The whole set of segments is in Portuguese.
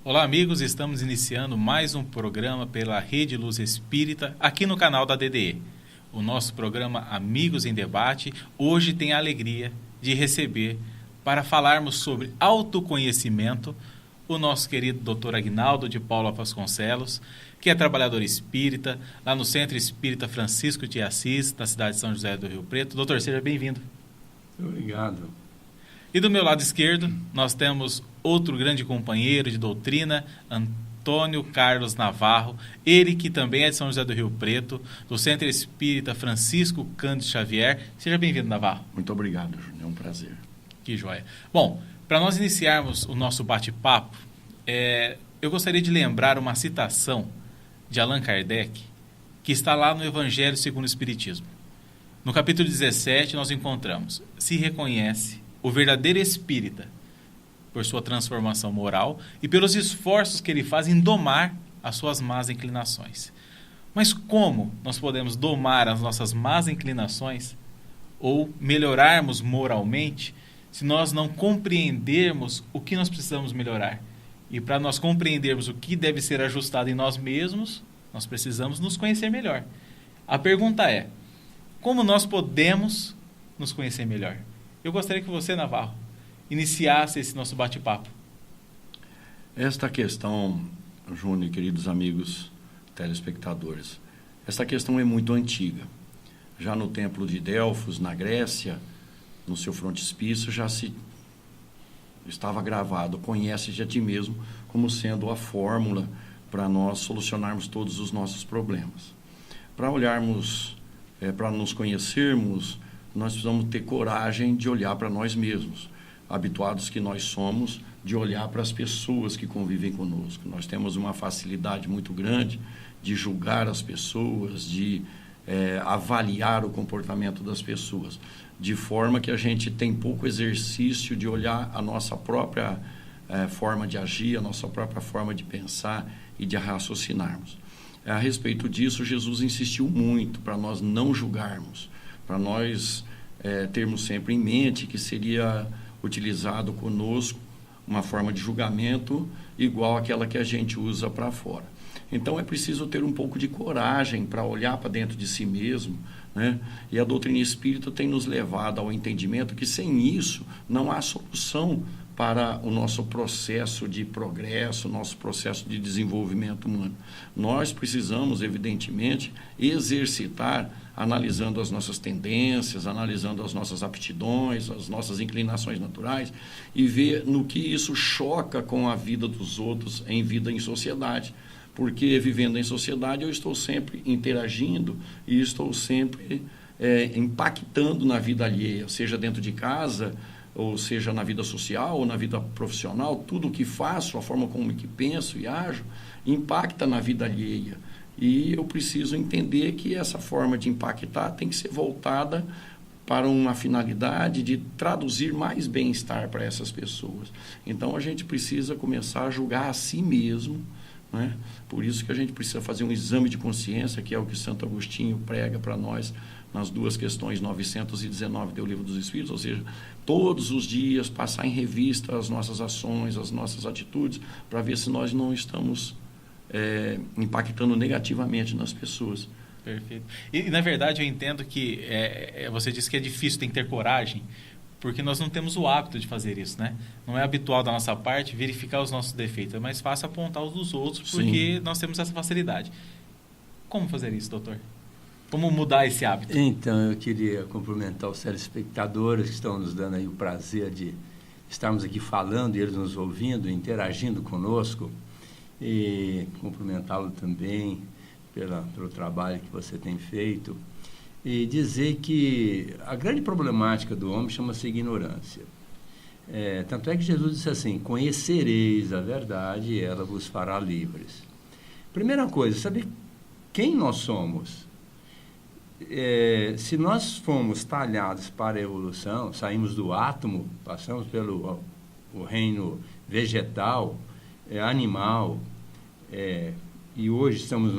Olá, amigos, estamos iniciando mais um programa pela Rede Luz Espírita aqui no canal da DDE. O nosso programa Amigos em Debate hoje tem a alegria de receber, para falarmos sobre autoconhecimento, o nosso querido Dr. Aguinaldo de Paula Vasconcelos, que é trabalhador espírita lá no Centro Espírita Francisco de Assis, na cidade de São José do Rio Preto. Doutor, seja bem-vindo. Obrigado. E do meu lado esquerdo, nós temos outro grande companheiro de doutrina, Antônio Carlos Navarro, ele que também é de São José do Rio Preto, do Centro Espírita Francisco Cândido Xavier. Seja bem-vindo, Navarro. Muito obrigado, Júnior. É um prazer. Que joia. Bom, para nós iniciarmos o nosso bate-papo, eu gostaria de lembrar uma citação de Allan Kardec, que está lá no Evangelho segundo o Espiritismo. No capítulo 17, nós encontramos: se reconhece o verdadeiro espírita por sua transformação moral e pelos esforços que ele faz em domar as suas más inclinações. Mas como nós podemos domar as nossas más inclinações ou melhorarmos moralmente se nós não compreendermos o que nós precisamos melhorar? E para nós compreendermos o que deve ser ajustado em nós mesmos, nós precisamos nos conhecer melhor. A pergunta é: como nós podemos nos conhecer melhor? Eu gostaria que você, Navarro, iniciasse esse nosso bate-papo. Esta questão, Júnior e queridos amigos telespectadores, esta questão é muito antiga. Já no templo de Delfos, na Grécia, no seu frontispício, já se estava gravado: conhece-te a ti mesmo, como sendo a fórmula para nós solucionarmos todos os nossos problemas. Para olharmos, para nos conhecermos, nós precisamos ter coragem de olhar para nós mesmos, habituados que nós somos, de olhar para as pessoas que convivem conosco. Nós temos uma facilidade muito grande de julgar as pessoas, de avaliar o comportamento das pessoas, de forma que a gente tem pouco exercício de olhar a nossa própria forma de agir, a nossa própria forma de pensar e de raciocinarmos. A respeito disso, Jesus insistiu muito para nós não julgarmos, para nós termos sempre em mente que seria utilizado conosco uma forma de julgamento igual àquela que a gente usa para fora. Então é preciso ter um pouco de coragem para olhar para dentro de si mesmo, né? E a doutrina espírita tem nos levado ao entendimento que sem isso não há solução para o nosso processo de progresso, nosso processo de desenvolvimento humano. Nós precisamos, evidentemente, exercitar, analisando as nossas tendências, analisando as nossas aptidões, as nossas inclinações naturais, e ver no que isso choca com a vida dos outros em vida em sociedade. Porque vivendo em sociedade eu estou sempre interagindo e estou sempre impactando na vida alheia, seja dentro de casa, ou seja na vida social ou na vida profissional. Tudo o que faço, a forma como que penso e ajo, impacta na vida alheia. E eu preciso entender que essa forma de impactar tem que ser voltada para uma finalidade de traduzir mais bem-estar para essas pessoas. Então a gente precisa começar a julgar a si mesmo, né? Por isso que a gente precisa fazer um exame de consciência, que é o que Santo Agostinho prega para nós nas duas questões 919 do Livro dos Espíritos, ou seja, todos os dias passar em revista as nossas ações, as nossas atitudes, para ver se nós não estamos impactando negativamente nas pessoas. Perfeito. E na verdade eu entendo que você disse que é difícil, tem que ter coragem, porque nós não temos o hábito de fazer isso, né? Não é habitual da nossa parte verificar os nossos defeitos, é mais fácil apontar os dos outros, porque nós temos essa facilidade. Como fazer isso, doutor? Como mudar esse hábito? Então, eu queria cumprimentar os telespectadores que estão nos dando aí o prazer de estarmos aqui falando e eles nos ouvindo, interagindo conosco, e cumprimentá-lo também pelo trabalho que você tem feito, e dizer que a grande problemática do homem chama-se ignorância. Tanto é que Jesus disse assim: conhecereis a verdade e ela vos fará livres. Primeira coisa, saber quem nós somos. Se nós fomos talhados para a evolução, saímos do átomo, passamos pelo o reino vegetal, animal, e hoje estamos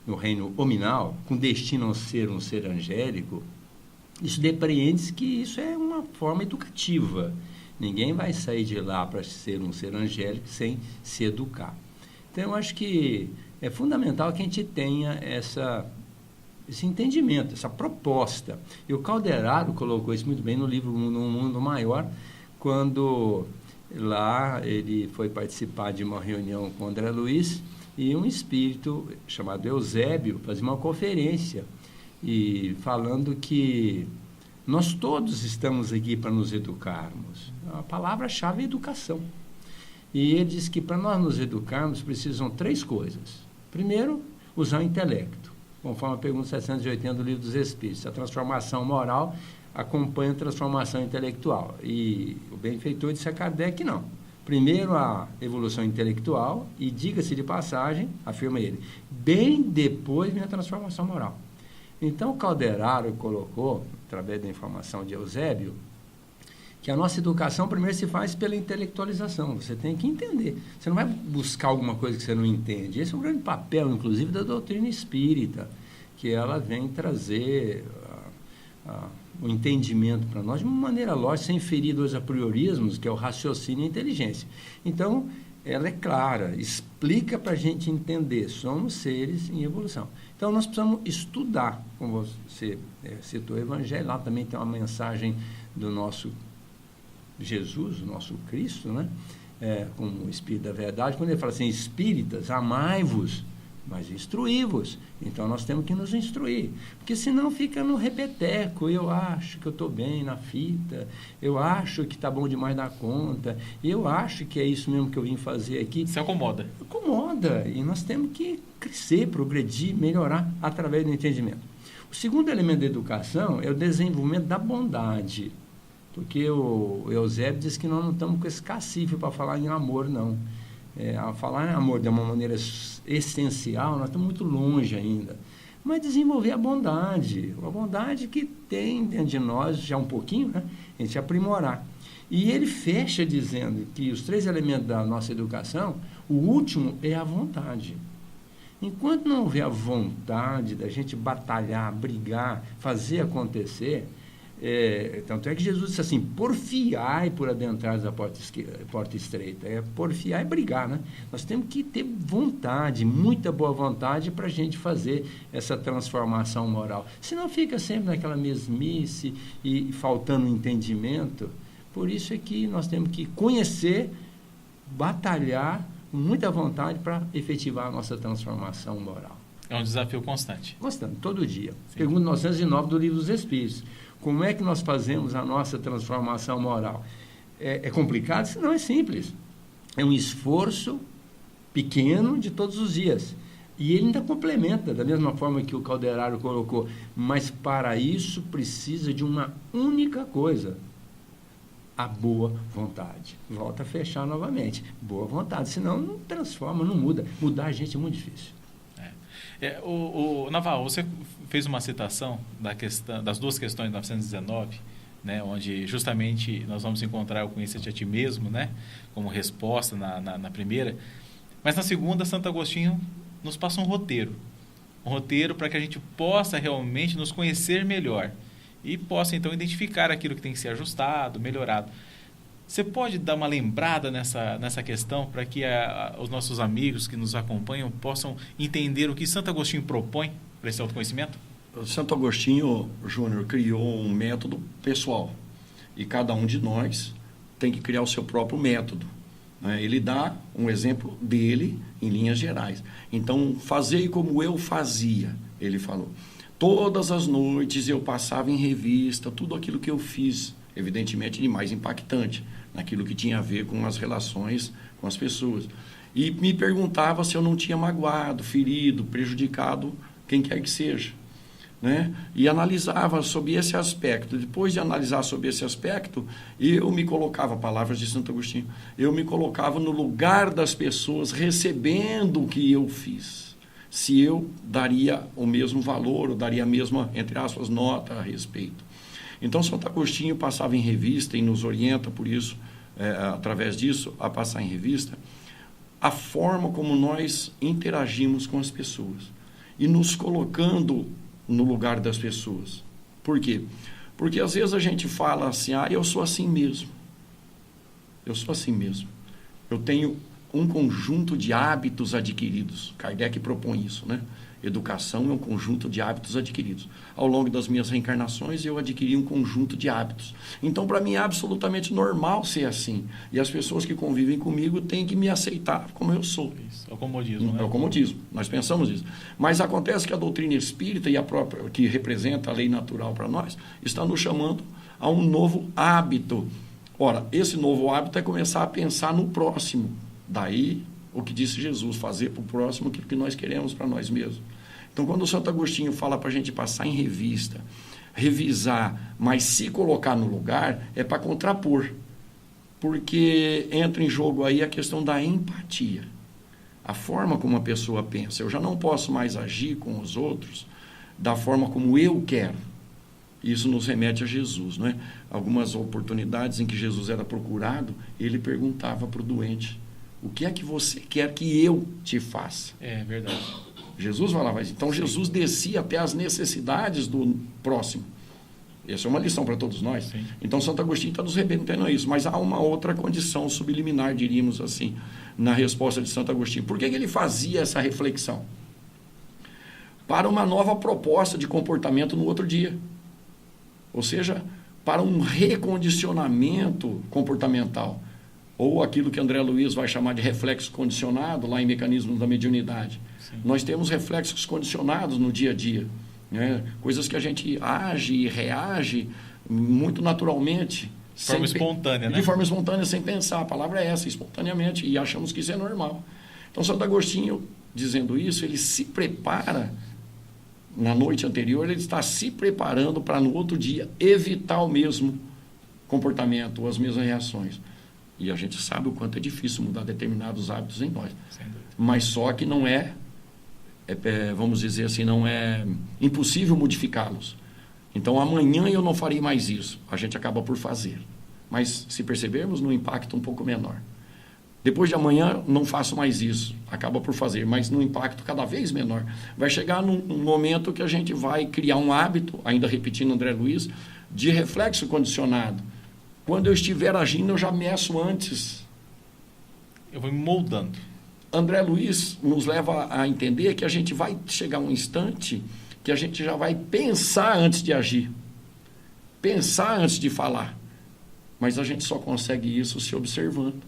no reino hominal, com destino a ser um ser angélico, isso depreende que isso é uma forma educativa Ninguém vai sair de lá para ser um ser angélico sem se educar. Então, eu acho que é fundamental que a gente tenha esse entendimento, essa proposta. E o Calderaro colocou isso muito bem no livro No Mundo Maior, quando lá ele foi participar de uma reunião com André Luiz e um espírito chamado Eusébio fazia uma conferência e falando que nós todos estamos aqui para nos educarmos. A palavra-chave é educação. E ele diz que para nós nos educarmos precisam 3 coisas. Primeiro, usar o intelecto, conforme a pergunta 780 do Livro dos Espíritos. A transformação moral acompanha a transformação intelectual. E o benfeitor disse a Kardec, não. Primeiro a evolução intelectual e, diga-se de passagem, afirma ele, bem depois vem a transformação moral. Então, o Calderaro colocou, através da informação de Eusébio, que a nossa educação primeiro se faz pela intelectualização. Você tem que entender. Você não vai buscar alguma coisa que você não entende. Esse é um grande papel, inclusive, da doutrina espírita, que ela vem trazer o entendimento para nós de uma maneira lógica, sem ferir 2 apriorismos, que é o raciocínio e a inteligência. Então, ela é clara, explica para a gente entender. Somos seres em evolução. Então, nós precisamos estudar, como você citou o Evangelho, lá também tem uma mensagem do nosso Jesus, o nosso Cristo, né? Como o Espírito da Verdade, quando ele fala assim, espíritas, amai-vos, mas instruí-vos. Então, nós temos que nos instruir, porque senão fica no repeteco, eu acho que eu estou bem na fita, eu acho que está bom demais na conta, eu acho que é isso mesmo que eu vim fazer aqui. Se acomoda. Acomoda, e nós temos que crescer, progredir, melhorar através do entendimento. O segundo elemento da educação é o desenvolvimento da bondade, porque o Eusébio diz que nós não estamos com esse cacife para falar em amor, não. A falar em amor de uma maneira essencial, nós estamos muito longe ainda. Mas desenvolver a bondade que tem dentro de nós, já um pouquinho, né? A gente aprimorar. E ele fecha dizendo que os 3 elementos da nossa educação, o último é a vontade. Enquanto não houver a vontade da gente batalhar, brigar, fazer acontecer, tanto é que Jesus disse assim, porfiai por adentrar da porta estreita. Porfiar é brigar, né? Nós temos que ter vontade, muita boa vontade para a gente fazer essa transformação moral. Senão fica sempre naquela mesmice e faltando entendimento. Por isso é que nós temos que conhecer, batalhar com muita vontade para efetivar a nossa transformação moral. É um desafio constante. Constante, todo dia. Sim. Pergunta 909 do Livro dos Espíritos. Como é que nós fazemos a nossa transformação moral? É complicado? Não, é simples. É um esforço pequeno de todos os dias. E ele ainda complementa, da mesma forma que o Calderaro colocou. Mas para isso precisa de uma única coisa. A boa vontade. Volta a fechar novamente. Boa vontade. Senão não transforma, não muda. Mudar a gente é muito difícil. O Naval, você fez uma citação das 2 questões de 919, né, onde justamente nós vamos encontrar o conhecer-te a ti mesmo, né, como resposta na primeira, mas na segunda, Santo Agostinho nos passa um roteiro para que a gente possa realmente nos conhecer melhor e possa então identificar aquilo que tem que ser ajustado, melhorado. Você pode dar uma lembrada nessa questão para que os nossos amigos que nos acompanham possam entender o que Santo Agostinho propõe para esse autoconhecimento? Santo Agostinho, Júnior, criou um método pessoal e cada um de nós tem que criar o seu próprio método, né? Ele dá um exemplo dele em linhas gerais. Então, fazei como eu fazia, ele falou. Todas as noites eu passava em revista tudo aquilo que eu fiz, evidentemente de mais impactante, naquilo que tinha a ver com as relações com as pessoas. E me perguntava se eu não tinha magoado, ferido, prejudicado quem quer que seja, né? E analisava sobre esse aspecto. Depois de analisar sobre esse aspecto, eu me colocava, palavras de Santo Agostinho, eu me colocava no lugar das pessoas recebendo o que eu fiz. Se eu daria o mesmo valor, ou daria a mesma, entre aspas, nota a respeito. Então, Santo Agostinho passava em revista e nos orienta, por isso, através disso, a passar em revista, a forma como nós interagimos com as pessoas e nos colocando no lugar das pessoas. Por quê? Porque às vezes a gente fala assim, eu sou assim mesmo. Eu sou assim mesmo. Eu tenho um conjunto de hábitos adquiridos. Kardec propõe isso, né? Educação é um conjunto de hábitos adquiridos. Ao longo das minhas reencarnações, eu adquiri um conjunto de hábitos. Então, para mim, é absolutamente normal ser assim. E as pessoas que convivem comigo têm que me aceitar como eu sou. Isso, é o comodismo, né? É o comodismo. Nós pensamos isso. Mas acontece que a doutrina espírita e a própria, que representa a lei natural para nós, está nos chamando a um novo hábito. Ora, esse novo hábito é começar a pensar no próximo. Daí, o que disse Jesus, fazer para o próximo aquilo que nós queremos para nós mesmos. Então, quando o Santo Agostinho fala para a gente passar em revista, revisar, mas se colocar no lugar, é para contrapor. Porque entra em jogo aí a questão da empatia. A forma como a pessoa pensa. Eu já não posso mais agir com os outros da forma como eu quero. Isso nos remete a Jesus, não é? Algumas oportunidades em que Jesus era procurado, ele perguntava para o doente: o que é que você quer que eu te faça? É verdade. Jesus falava isso. Então, Jesus descia até as necessidades do próximo. Essa é uma lição para todos nós. Sim. Então, Santo Agostinho está nos remetendo a isso. Mas há uma outra condição subliminar, diríamos assim, na resposta de Santo Agostinho. Por que ele fazia essa reflexão? Para uma nova proposta de comportamento no outro dia. Ou seja, para um recondicionamento comportamental. Ou aquilo que André Luiz vai chamar de reflexo condicionado, lá em Mecanismos da Mediunidade. Sim. Nós temos reflexos condicionados no dia a dia, né? Coisas que a gente age e reage muito naturalmente. De forma espontânea, né? De forma espontânea, sem pensar. A palavra é essa, espontaneamente, e achamos que isso é normal. Então, Santo Agostinho, dizendo isso, ele se prepara, na noite anterior, ele está se preparando para no outro dia evitar o mesmo comportamento, ou as mesmas reações. E a gente sabe o quanto é difícil mudar determinados hábitos em nós. Sem dúvida. Mas só que não vamos dizer assim, não é impossível modificá-los. Então, amanhã eu não farei mais isso. A gente acaba por fazer. Mas, se percebermos, no impacto um pouco menor. Depois de amanhã, não faço mais isso. Acaba por fazer, mas no impacto cada vez menor. Vai chegar num momento que a gente vai criar um hábito, ainda repetindo André Luiz, de reflexo condicionado. Quando eu estiver agindo, eu já meço antes. Eu vou me moldando. André Luiz nos leva a entender que a gente vai chegar um instante que a gente já vai pensar antes de agir. Pensar antes de falar. Mas a gente só consegue isso se observando,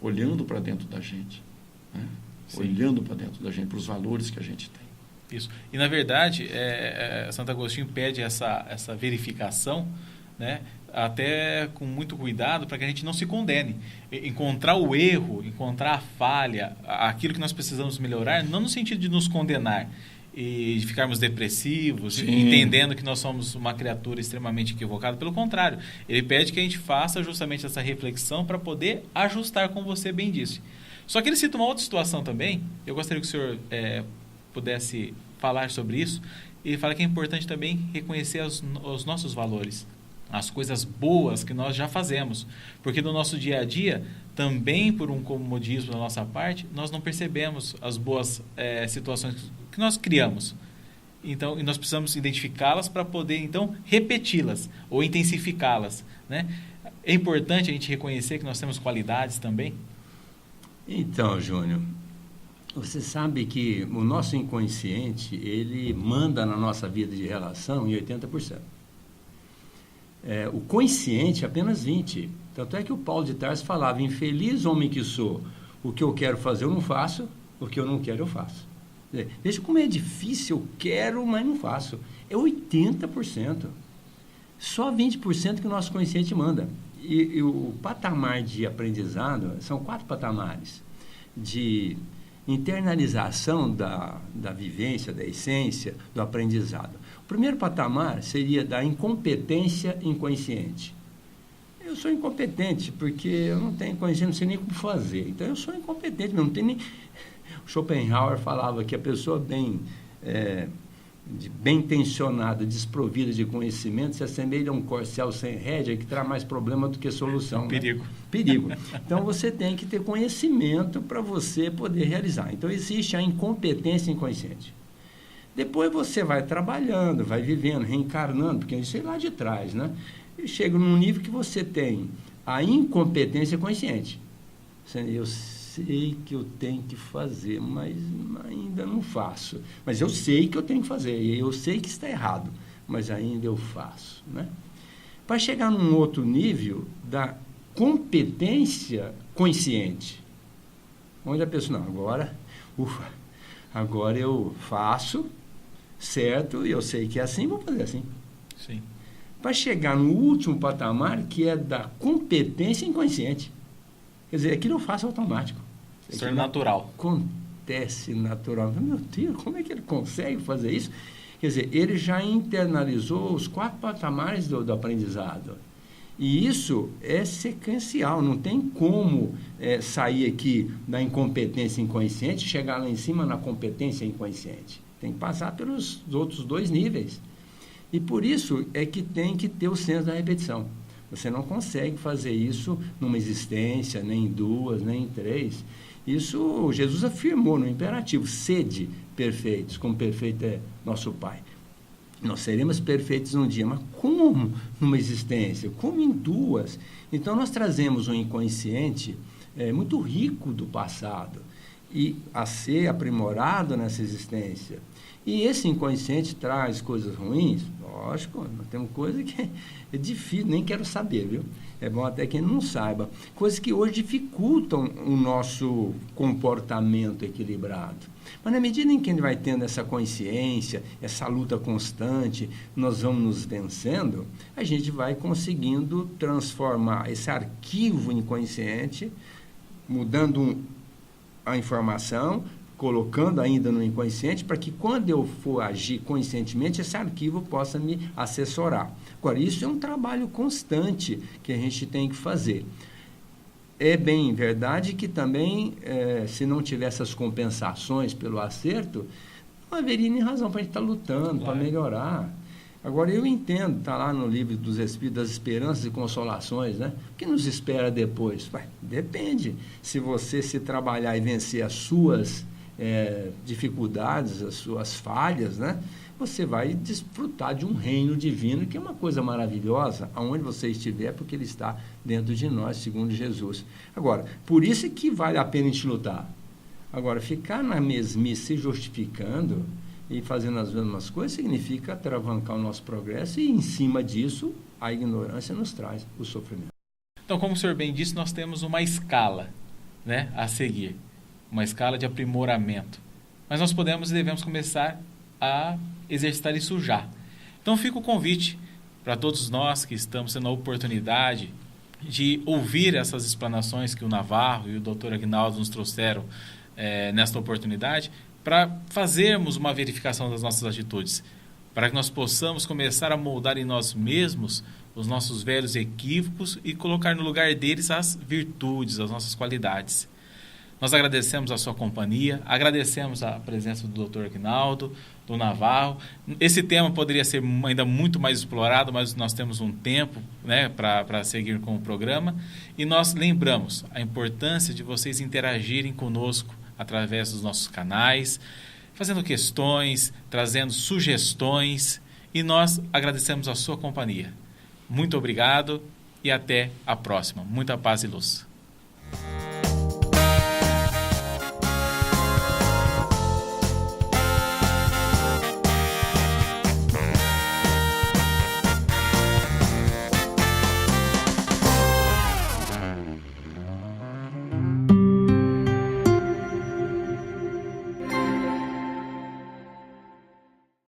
olhando para dentro da gente. Né? Olhando para dentro da gente, para os valores que a gente tem. Isso. E, na verdade, Santo Agostinho pede essa verificação, né? Até com muito cuidado para que a gente não se condene. Encontrar o erro, encontrar a falha, aquilo que nós precisamos melhorar, não no sentido de nos condenar e de ficarmos depressivos, Sim. entendendo que nós somos uma criatura extremamente equivocada. Pelo contrário, ele pede que a gente faça justamente essa reflexão para poder ajustar, como você bem disse. Só que ele cita uma outra situação também, eu gostaria que o senhor pudesse falar sobre isso. Ele fala que é importante também reconhecer os nossos valores, as coisas boas que nós já fazemos, porque no nosso dia a dia, também por um comodismo da nossa parte, nós não percebemos as boas situações que nós criamos. Então, e nós precisamos identificá-las para poder, então, repeti-las ou intensificá-las, né? É importante a gente reconhecer que nós temos qualidades também. Então, Júnior, você sabe que o nosso inconsciente, ele manda na nossa vida de relação em 80%. O consciente é apenas 20%. Tanto é que o Paulo de Tarso falava: infeliz homem que sou, o que eu quero fazer eu não faço, o que eu não quero eu faço. Veja como é difícil, eu quero, mas não faço. É 80%. Só 20% que o nosso consciente manda. E o patamar de aprendizado, são 4 patamares de internalização da vivência, da essência, do aprendizado. O primeiro patamar seria da incompetência inconsciente. Eu sou incompetente porque eu não tenho consciência, não sei nem como fazer. Então, eu sou incompetente, não tenho nem... O Schopenhauer falava que a pessoa bem intencionada, desprovida de conhecimento, se assemelha a um corcel sem rédea que traz mais problema do que solução. Perigo. Né? Perigo. Então, você tem que ter conhecimento para você poder realizar. Então, existe a incompetência inconsciente. Depois você vai trabalhando, vai vivendo, reencarnando, porque isso é lá de trás, né? E chega num nível que você tem a incompetência consciente. Eu sei que eu tenho que fazer, mas ainda não faço. Mas eu sei que eu tenho que fazer, e eu sei que está errado, mas ainda eu faço, né? Para chegar num outro nível da competência consciente, onde a pessoa, não, agora eu faço, certo, e eu sei que é assim, vou fazer assim. Sim. Para chegar no último patamar, que é da competência inconsciente. Quer dizer, aquilo eu faço automático. Isso é natural. Acontece natural. Meu Deus, como é que ele consegue fazer isso? Quer dizer, ele já internalizou os 4 patamares do aprendizado. E isso é sequencial, não tem como sair aqui da incompetência inconsciente e chegar lá em cima na competência inconsciente. Tem que passar pelos outros 2 níveis. E por isso é que tem que ter o senso da repetição. Você não consegue fazer isso numa existência, nem em 2, nem em 3. Isso Jesus afirmou no imperativo: sede perfeitos, como perfeito é nosso Pai. Nós seremos perfeitos um dia, mas como numa existência? Como em 2? Então nós trazemos um inconsciente muito rico do passado e a ser aprimorado nessa existência. E esse inconsciente traz coisas ruins? Lógico, nós temos coisas que é difícil, nem quero saber, viu? É bom até quem não saiba. Coisas que hoje dificultam o nosso comportamento equilibrado. Mas na medida em que a gente vai tendo essa consciência, essa luta constante, nós vamos nos vencendo, a gente vai conseguindo transformar esse arquivo inconsciente, mudando a informação, colocando ainda no inconsciente, para que quando eu for agir conscientemente, esse arquivo possa me assessorar. Agora, isso é um trabalho constante que a gente tem que fazer. É bem verdade que também, se não tiver essas compensações pelo acerto, não haveria nem razão para a gente estar lutando, para melhorar. Agora, eu entendo, está lá no livro dos Espíritos, das Esperanças e Consolações, né? O que nos espera depois? Depende. Se você se trabalhar e vencer as suas dificuldades, as suas falhas, né? Você vai desfrutar de um reino divino, que é uma coisa maravilhosa, aonde você estiver, porque ele está dentro de nós, segundo Jesus. Agora, por isso é que vale a pena a gente lutar. Agora, ficar na mesmice se justificando e fazendo as mesmas coisas significa atravancar o nosso progresso, e em cima disso a ignorância nos traz o sofrimento. Então, como o senhor bem disse, nós temos uma escala, né, a seguir, uma escala de aprimoramento, mas nós podemos e devemos começar a exercitar isso já. Então fica o convite para todos nós que estamos tendo a oportunidade de ouvir essas explanações que o Navarro e o Dr. Aguinaldo nos trouxeram nesta oportunidade, para fazermos uma verificação das nossas atitudes, para que nós possamos começar a moldar em nós mesmos os nossos velhos equívocos e colocar no lugar deles as virtudes, as nossas qualidades. Nós agradecemos a sua companhia, agradecemos a presença do Dr. Aguinaldo, do Navarro. Esse tema poderia ser ainda muito mais explorado, mas nós temos um tempo, né, para seguir com o programa. E nós lembramos a importância de vocês interagirem conosco através dos nossos canais, fazendo questões, trazendo sugestões. E nós agradecemos a sua companhia. Muito obrigado e até a próxima. Muita paz e luz.